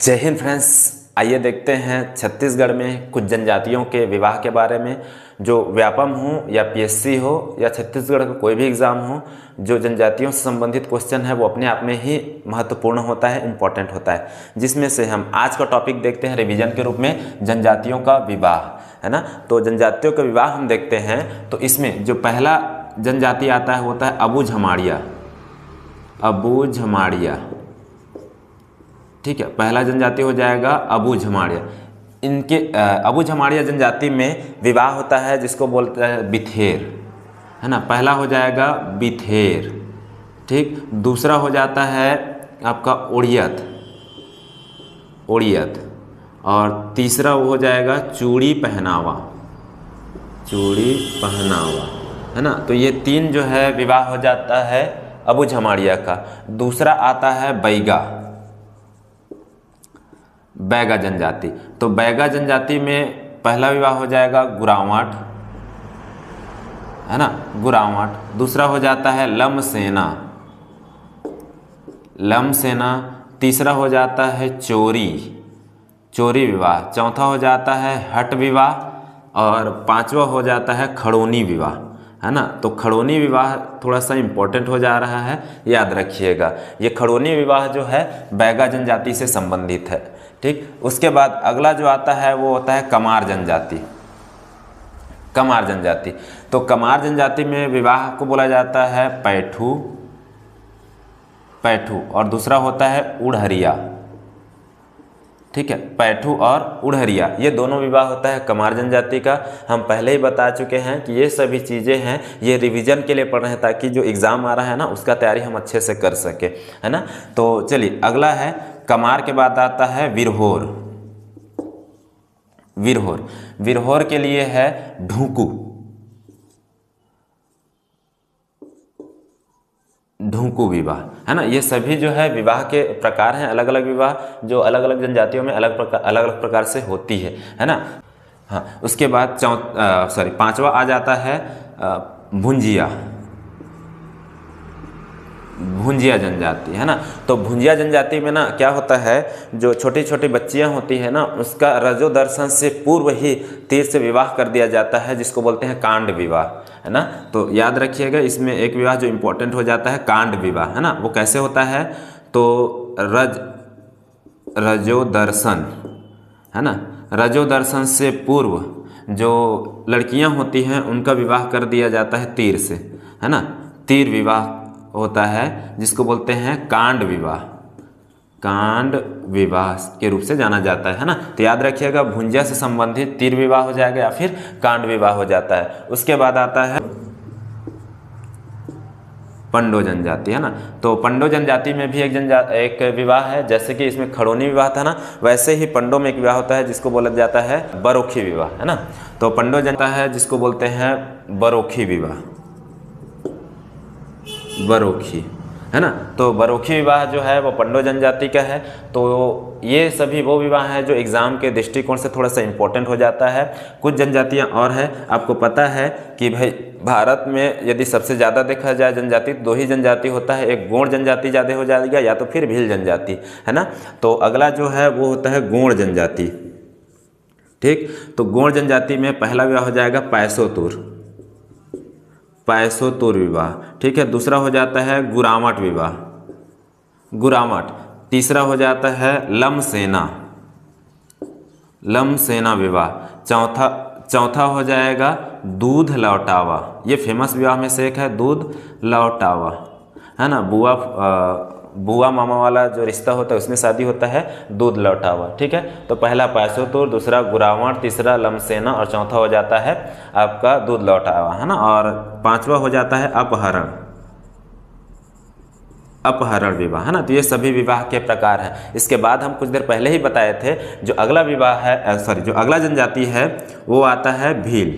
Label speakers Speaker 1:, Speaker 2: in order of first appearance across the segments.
Speaker 1: जय हिंद फ्रेंड्स। आइए देखते हैं छत्तीसगढ़ में कुछ जनजातियों के विवाह के बारे में। जो व्यापम हो या पीएससी हो या छत्तीसगढ़ का कोई भी एग्ज़ाम हो, जो जनजातियों से संबंधित क्वेश्चन है वो अपने आप में ही महत्वपूर्ण होता है, इम्पॉर्टेंट होता है। जिसमें से हम आज का टॉपिक देखते हैं रिवीजन के रूप में, जनजातियों का विवाह, है ना। तो जनजातियों का विवाह हम देखते हैं तो इसमें जो पहला जनजाति आता है होता है अबूझमाड़िया। अबूझमाड़िया, ठीक है, पहला जनजाति हो जाएगा अबूझमाड़िया। इनके अबूझमाड़िया जनजाति में विवाह होता है जिसको बोलते हैं बिथेर, है ना। पहला हो जाएगा बिथेर, ठीक। दूसरा हो जाता है आपका ओड़ियत, ओड़ियत। और तीसरा वो हो जाएगा चूड़ी पहनावा, चूड़ी पहनावा, है ना। तो ये तीन जो है विवाह हो जाता है अबूझमाड़िया का। दूसरा आता है बैगा, बैगा जनजाति। तो बैगा जनजाति में पहला विवाह हो जाएगा गुरावाट, है ना, गुरावाट। दूसरा हो जाता है लमसेना, लमसेना। तीसरा हो जाता है चोरी, चोरी विवाह। चौथा हो जाता है हट विवाह और पांचवा हो जाता है खड़ोनी विवाह, है ना। तो खड़ोनी विवाह थोड़ा सा इम्पोर्टेंट हो जा रहा है, याद रखिएगा। ये खड़ोनी विवाह जो है बैगा जनजाति से संबंधित है, ठीक। उसके बाद अगला जो आता है वो होता है कमार जनजाति, कमार जनजाति। तो कमार जनजाति में विवाह को बोला जाता है पैठू, पैठू। और दूसरा होता है उड़हरिया, ठीक है, पैठू और उड़हरिया। ये दोनों विवाह होता है कमार जनजाति का। हम पहले ही बता चुके हैं कि ये सभी चीज़ें हैं, ये रिवीजन के लिए पढ़ रहे हैं ताकि जो एग्ज़ाम आ रहा है ना उसका तैयारी हम अच्छे से कर सके, है ना। तो चलिए अगला है कमार के बाद आता है विरहोर, विरहोर। विरहोर के लिए है ढूंकू, ढूंकू विवाह, है ना। ये सभी जो है विवाह के प्रकार हैं, अलग अलग विवाह जो अलग अलग जनजातियों में अलग अलग प्रकार से होती है ना। हाँ, उसके बाद पांचवा आ जाता है भुंजिया, भुंजिया जनजाति, है ना। तो भुंजिया जनजाति में ना क्या होता है, जो छोटी छोटी बच्चियां होती है ना उसका रजो दर्शन से पूर्व ही तीर से विवाह कर दिया जाता है, जिसको बोलते हैं कांड विवाह, है ना। तो याद रखिएगा इसमें एक विवाह जो इम्पोर्टेंट हो जाता है कांड विवाह, है ना। वो कैसे होता है, तो रजो दर्शन, है ना, रजो दर्शन से पूर्व जो लड़कियां होती हैं उनका विवाह कर दिया जाता है तीर से, है ना। तीर विवाह होता है जिसको बोलते हैं कांड विवाह, कांड विवाह के रूप से जाना जाता है ना। तो याद रखिएगा भुंजिया से संबंधित तीर विवाह हो जाएगा या फिर कांड विवाह हो जाता है। उसके बाद आता है पंडो जनजाति, है ना। तो पंडो जनजाति में भी एक विवाह है, जैसे कि इसमें खड़ोनी विवाह था ना, वैसे ही पंडो में एक विवाह होता है जिसको बोला जाता है बरोखी विवाह, है ना। तो पंडो जनता है जिसको बोलते हैं बरोखी विवाह, बरोखी, है ना। तो बरोखी विवाह जो है वो पंडो जनजाति का है। तो ये सभी वो विवाह हैं जो एग्ज़ाम के दृष्टिकोण से थोड़ा सा इम्पोर्टेंट हो जाता है। कुछ जनजातियां और हैं, आपको पता है कि भाई भारत में यदि सबसे ज़्यादा देखा जाए जनजाति तो दो ही जनजाति होता है, एक गोंड जनजाति ज़्यादा हो जाएगा या तो फिर भील जनजाति, है ना। तो अगला जो है वो होता है गोंड जनजाति, ठीक। तो गोंड जनजाति में पहला विवाह हो जाएगा पैसोतुर, पैसोतुर विवाह, ठीक है। दूसरा हो जाता है गुरामट विवाह, गुरामट। तीसरा हो जाता है लमसेना, लमसेना विवाह। चौथा हो जाएगा दूध लौटावा। ये फेमस विवाह में से एक है दूध लौटावा, है ना। बुआ मामा वाला जो रिश्ता होता है उसमें शादी होता है दूध लौटावा, ठीक है। तो पहला पैसोतुर, दूसरा गुरावण, तीसरा लमसेना और चौथा हो जाता है आपका दूध लौटावा, है ना। और पांचवा हो जाता है अपहरण, अपहरण विवाह, है ना। तो ये सभी विवाह के प्रकार हैं। इसके बाद हम कुछ देर पहले ही बताए थे जो अगला विवाह है, जो अगला जनजाति है वो आता है भील,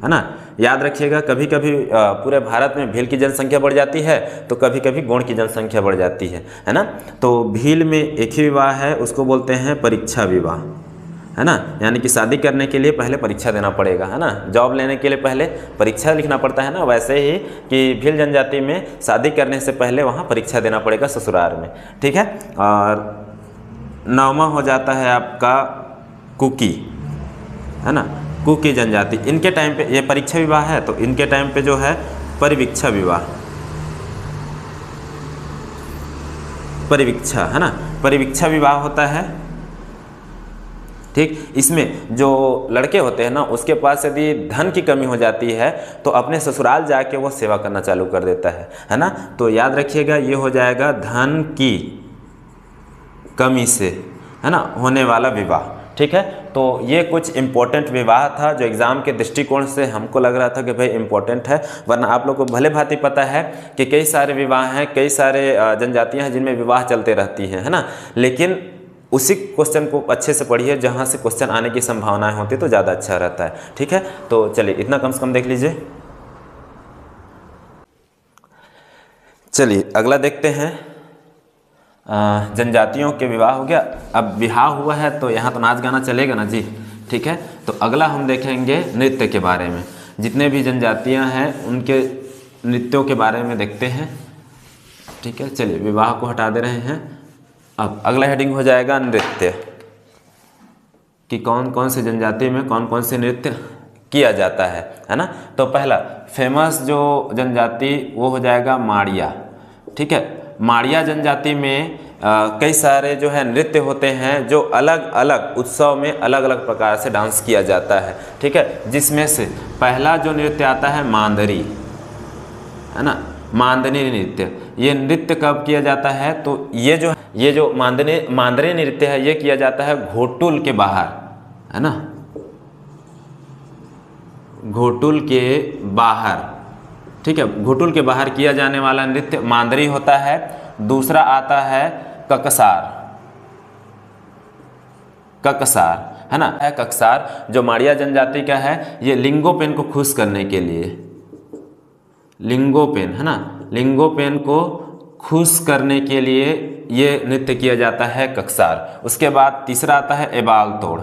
Speaker 1: है ना। याद रखिएगा कभी कभी पूरे भारत में भील की जनसंख्या बढ़ जाती है तो कभी कभी गोंड की जनसंख्या बढ़ जाती है ना। तो भील में एक ही विवाह है, उसको बोलते हैं परीक्षा विवाह, है ना। यानी कि शादी करने के लिए पहले परीक्षा देना पड़ेगा, है ना। जॉब लेने के लिए पहले परीक्षा लिखना पड़ता है ना, वैसे ही कि भील जनजाति में शादी करने से पहले वहाँ परीक्षा देना पड़ेगा ससुराल में, ठीक है। और 9वां हो जाता है आपका कुकी, है ना, कुकी जनजाति। इनके टाइम पे ये परीक्षा विवाह है, तो इनके टाइम पे जो है परिवीक्षा विवाह, परिवीक्षा, है ना, परिवीक्षा विवाह होता है। ठीक, इसमें जो लड़के होते हैं ना, उसके पास यदि धन की कमी हो जाती है तो अपने ससुराल जाके वो सेवा करना चालू कर देता है ना। तो याद रखिएगा ये हो जाएगा धन की कमी से, है ना, होने वाला विवाह। ठीक है, तो ये कुछ इम्पोर्टेंट विवाह था जो एग्ज़ाम के दृष्टिकोण से हमको लग रहा था कि भाई इम्पोर्टेंट है, वरना आप लोग को भले भांति पता है कि कई सारे विवाह हैं, कई सारे जनजातियां हैं जिनमें विवाह चलते रहती हैं, है ना। लेकिन उसी क्वेश्चन को अच्छे से पढ़िए जहाँ से क्वेश्चन आने की संभावनाएं होती तो ज़्यादा अच्छा रहता है। ठीक है, तो चलिए इतना कम से कम देख लीजिए। चलिए अगला देखते हैं। जनजातियों के विवाह हो गया। अब विवाह हुआ है तो यहाँ तो नाच गाना चलेगा ना जी। ठीक है, तो अगला हम देखेंगे नृत्य के बारे में। जितने भी जनजातियाँ हैं उनके नृत्यों के बारे में देखते हैं। ठीक है, चलिए विवाह को हटा दे रहे हैं। अब अगला हेडिंग हो जाएगा नृत्य, कि कौन कौन से जनजाति में कौन कौन से नृत्य किया जाता है ना। तो पहला फेमस जो जनजाति वो हो जाएगा माड़िया। ठीक है, माड़िया जनजाति में कई सारे जो है नृत्य होते हैं जो अलग अलग उत्सव में अलग अलग प्रकार से डांस किया जाता है। ठीक है, जिसमें से पहला जो नृत्य आता है मांदरी, है ना, मांदनी नृत्य। ये नृत्य कब किया जाता है, तो ये जो मांदनी नृत्य है ये किया जाता है घोटुल के बाहर, है ना, घोटुल के बाहर। ठीक है, घोटुल के बाहर किया जाने वाला नृत्य मांदरी होता है। दूसरा आता है ककसार, ककसार, है ना, है ककसार जो माड़िया जनजाति का है। ये लिंगोपेन को खुश करने के लिए, लिंगोपेन, है ना, लिंगोपेन को खुश करने के लिए ये नृत्य किया जाता है ककसार। उसके बाद तीसरा आता है एबाल तोड़,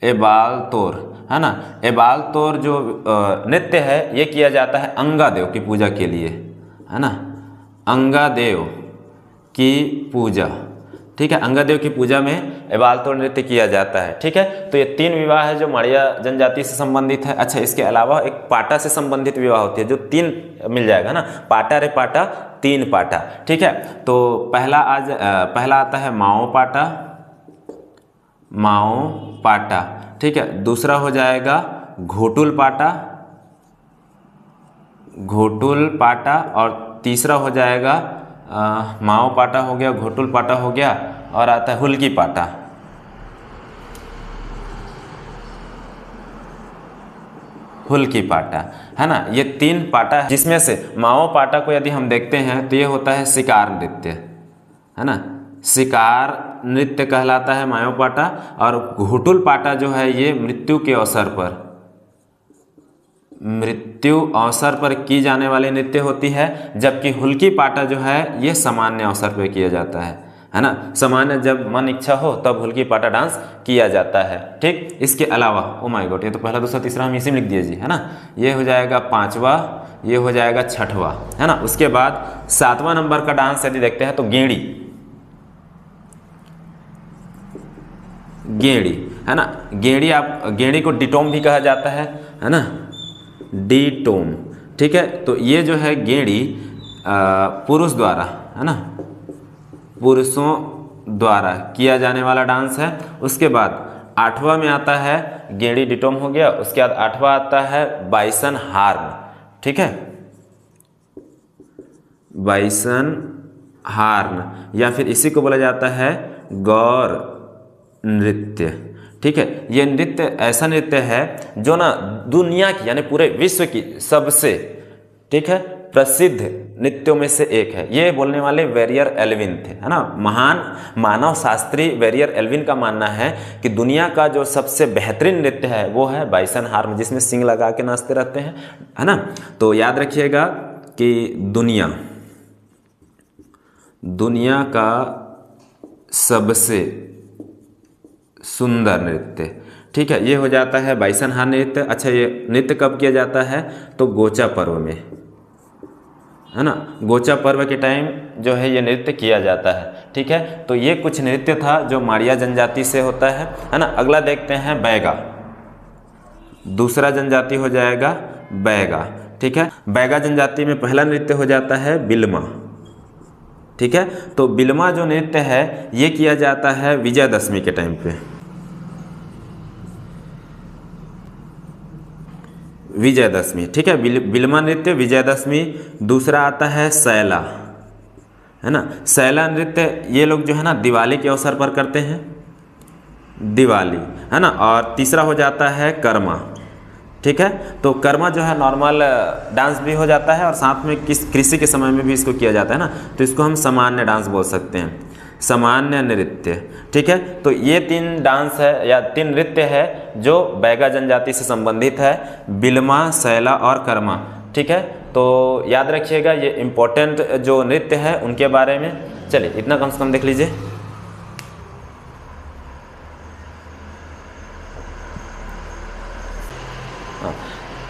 Speaker 1: एबाल तोड़, है ना। एबाल तोड़ जो नृत्य है ये किया जाता है अंगादेव की पूजा के लिए, है ना, अंगादेव की पूजा। ठीक है, अंगादेव की पूजा में एबाल तोड़ नृत्य किया जाता है। ठीक है, तो ये 3 विवाह है जो माड़िया जनजाति से संबंधित है। अच्छा, इसके अलावा एक पाटा से संबंधित विवाह होती है जो 3 मिल जाएगा ना, पाटा रे पाटा 3 पाटा। ठीक है, तो पहला आता है माओ पाटा, माओ पाटा। ठीक है, दूसरा हो जाएगा घोटुल पाटा, घोटुल पाटा, और तीसरा हो जाएगा माओ पाटा हो गया, घोटुल पाटा हो गया, और आता है हुल्की पाटा। हुल्की पाटा, है ना। ये 3 पाटा है, जिसमें से माओ पाटा को यदि हम देखते हैं तो ये होता है शिकार नृत्य, है ना, शिकार नृत्य कहलाता है माओ पाटा। और घोटुल पाटा जो है ये मृत्यु के अवसर पर, मृत्यु अवसर पर की जाने वाली नृत्य होती है। जबकि हुल्की पाटा जो है ये सामान्य अवसर पर किया जाता है ना, सामान्य जब मन इच्छा हो तब हुल्की पाटा डांस किया जाता है। ठीक, इसके अलावा ओ माय गॉड, ये तो पहला दूसरा तीसरा हम इसी में लिख दिए जी, है ना। ये हो जाएगा 5वां, ये हो जाएगा 6वां, है ना। उसके बाद 7वां नंबर का डांस यदि देखते हैं तो गेड़ी, गेड़ी, है ना। गेड़ी को डिटोम भी कहा जाता है ना, डिटोम। ठीक है, तो ये जो है गेड़ी पुरुष द्वारा, है ना, पुरुषों द्वारा किया जाने वाला डांस है। उसके बाद 8वां में आता है गेड़ी डिटोम हो गया। उसके बाद 8वां आता है बाइसन हार्न। ठीक है, बाइसन हार्न, या फिर इसी को बोला जाता है गौर नृत्य। ठीक है, ये नृत्य ऐसा नृत्य है जो ना दुनिया की यानी पूरे विश्व की सबसे, ठीक है, प्रसिद्ध नृत्यों में से एक है। ये बोलने वाले वेरियर एल्विन थे, है ना। महान मानव शास्त्री वेरियर एल्विन का मानना है कि दुनिया का जो सबसे बेहतरीन नृत्य है वो है बाइसन हार्न, जिसमें सिंग लगा के नाचते रहते हैं, है ना। तो याद रखिएगा कि दुनिया का सबसे सुंदर नृत्य, ठीक है, ये हो जाता है बाइसन हार्न नृत्य। अच्छा, ये नृत्य कब किया जाता है तो गोचा पर्व में, है ना। गोचा पर्व के टाइम जो है ये नृत्य किया जाता है। ठीक है, तो ये कुछ नृत्य था जो माड़िया जनजाति से होता है ना। अगला देखते हैं बैगा। दूसरा जनजाति हो जाएगा बैगा। ठीक है, बैगा जनजाति में पहला नृत्य हो जाता है बिलमा। ठीक है, तो बिलमा जो नृत्य है ये किया जाता है विजयदशमी के टाइम पे। विजयदशमी, ठीक है, बिलमा नृत्य विजयदशमी। दूसरा आता है सैला, है ना। सैला नृत्य ये लोग जो है ना दिवाली के अवसर पर करते हैं, दिवाली, है ना। और तीसरा हो जाता है कर्मा। ठीक है, तो कर्मा जो है नॉर्मल डांस भी हो जाता है और साथ में कृषि के समय में भी इसको किया जाता है ना, तो इसको हम सामान्य डांस बोल सकते हैं, सामान्य नृत्य। ठीक है, तो ये 3 डांस है या 3 नृत्य है जो बैगा जनजाति से संबंधित है, बिलमा, सैला और कर्मा। ठीक है, तो याद रखिएगा ये इम्पोर्टेंट जो नृत्य है उनके बारे में। चलिए इतना कम से कम देख लीजिए।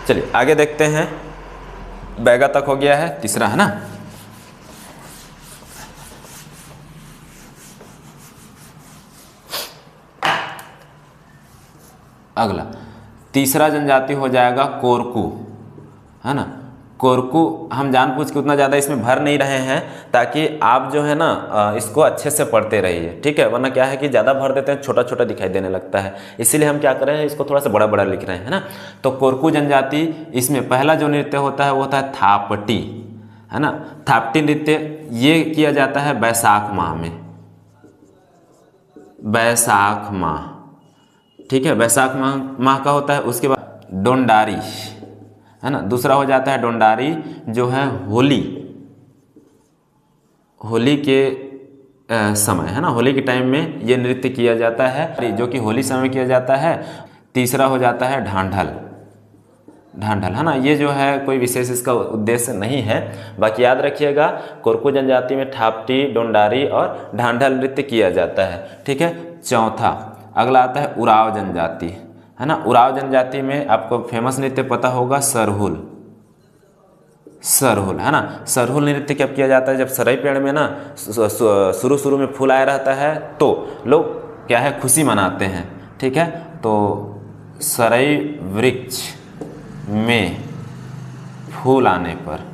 Speaker 1: चलिए आगे देखते हैं। बैगा तक हो गया है, तीसरा है ना। अगला तीसरा जनजाति हो जाएगा कोरकू, है ना। कोरकू हम जानबूझ के उतना ज़्यादा इसमें भर नहीं रहे हैं ताकि आप जो है ना इसको अच्छे से पढ़ते रहिए। ठीक है, वरना क्या है कि ज़्यादा भर देते हैं, छोटा छोटा दिखाई देने लगता है, इसीलिए हम क्या कर रहे हैं इसको थोड़ा सा बड़ा बड़ा लिख रहे हैं, है ना। तो कोरकू जनजाति, इसमें पहला जो नृत्य होता है वो होता है थापटी, है ना। थापटी नृत्य ये किया जाता है बैसाख माह में, बैसाख माह। ठीक है, बैसाख माह का होता है। उसके बाद डोंडारी, है ना। दूसरा हो जाता है डोंडारी जो है होली, होली के समय, है ना, होली के टाइम में ये नृत्य किया जाता है जो कि होली समय किया जाता है। तीसरा हो जाता है ढांढल, ढांढल, है ना। ये जो है कोई विशेष इसका उद्देश्य नहीं है, बाकी याद रखिएगा कोरकू जनजाति में थापटी, डोंडारी और ढांढल नृत्य किया जाता है। ठीक है, चौथा अगला आता है उराव जनजाति, है ना। उराव जनजाति में आपको फेमस नृत्य पता होगा सरहुल, सरहुल, है ना। सरहुल नृत्य कब किया जाता है, जब सरई पेड़ में ना शुरू में फूल आया रहता है तो लोग क्या है खुशी मनाते हैं। ठीक है, तो सरई वृक्ष में फूल आने पर,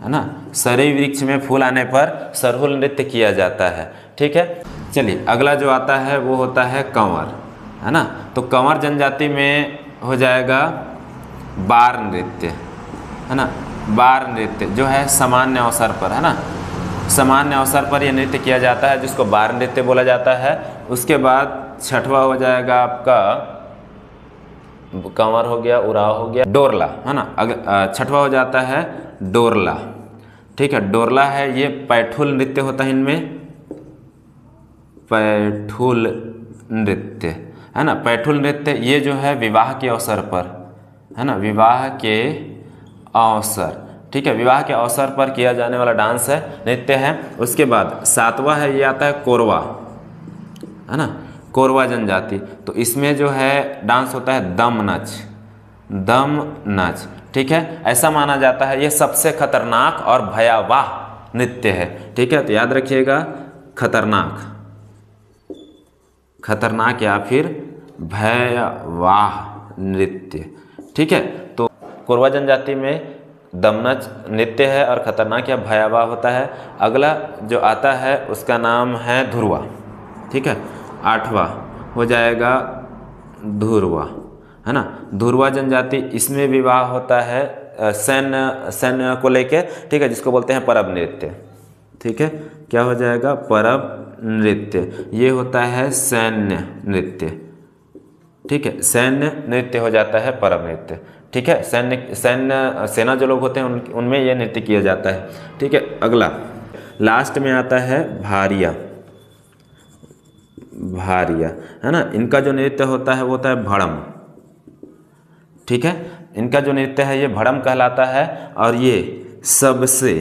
Speaker 1: है ना, सरई वृक्ष में फूल आने पर सरहुल नृत्य किया जाता है। ठीक है, चलिए अगला जो आता है वो होता है कंवर, है ना। तो कंवर जनजाति में हो जाएगा बार नृत्य, है ना। बार नृत्य जो है सामान्य अवसर पर, है ना, सामान्य अवसर पर यह नृत्य किया जाता है जिसको बार नृत्य बोला जाता है। उसके बाद छठवा हो जाएगा आपका, कंवर हो गया, उराव हो गया, डोरला, है ना। छठवा हो जाता है डोरला। ठीक है, डोरला है ये पैठुल नृत्य होता है इनमें, पैठुल नृत्य, है ना। पैठुल नृत्य ये जो है विवाह के अवसर पर, है ना, विवाह के अवसर। ठीक है, विवाह के अवसर पर किया जाने वाला डांस है, नृत्य है। उसके बाद सातवां है ये आता है कोरवा, है ना, कोरवा जनजाति। तो इसमें जो है डांस होता है दम नच, दम नच। ठीक है, ऐसा माना जाता है ये सबसे खतरनाक और भयावह नृत्य है। ठीक है, तो याद रखिएगा खतरनाक, खतरनाक या फिर भयावह नृत्य। ठीक है, तो कोरवा जनजाति में दमनच नृत्य है और खतरनाक या भयावह होता है। अगला जो आता है उसका नाम है धुरवा। ठीक है, आठवां हो जाएगा धुरवा, है ना। धुरवा जनजाति, इसमें विवाह होता है सैन्य को लेके, ठीक है, जिसको बोलते हैं परब नृत्य। ठीक है, क्या हो जाएगा परब नृत्य, ये होता है सैन्य नृत्य। ठीक है, सैन्य नृत्य हो जाता है परब नृत्य। ठीक है, सेना जो लोग होते हैं उनमें यह नृत्य किया जाता है। ठीक है, अगला लास्ट में आता है भारिया, भारिया, है ना। इनका जो नृत्य होता है वो होता है भड़म। ठीक है, इनका जो नृत्य है ये भड़म कहलाता है और ये सबसे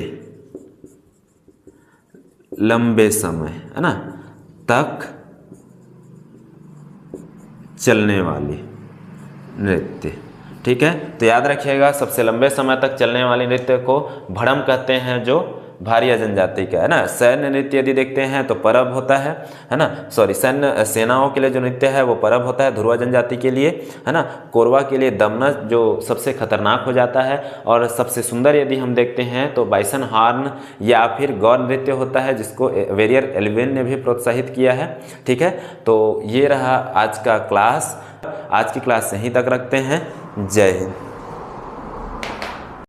Speaker 1: लंबे समय, है ना, तक चलने वाली नृत्य। ठीक है, तो याद रखिएगा सबसे लंबे समय तक चलने वाली नृत्य को भड़म कहते हैं, जो भारिया जनजाति का है ना। सैन्य नृत्य यदि देखते हैं तो परब होता है ना, सॉरी सैन्य सेनाओं के लिए जो नृत्य है वो परब होता है ध्रुवा जनजाति के लिए, है ना। कोरवा के लिए दमना जो सबसे खतरनाक हो जाता है, और सबसे सुंदर यदि हम देखते हैं तो बाइसन हॉर्न या फिर गौर नृत्य होता है, जिसको वेरियर एल्विन ने भी प्रोत्साहित किया है। ठीक है, तो ये रहा आज का क्लास। आज की क्लास यहीं तक रखते हैं। जय हिंद।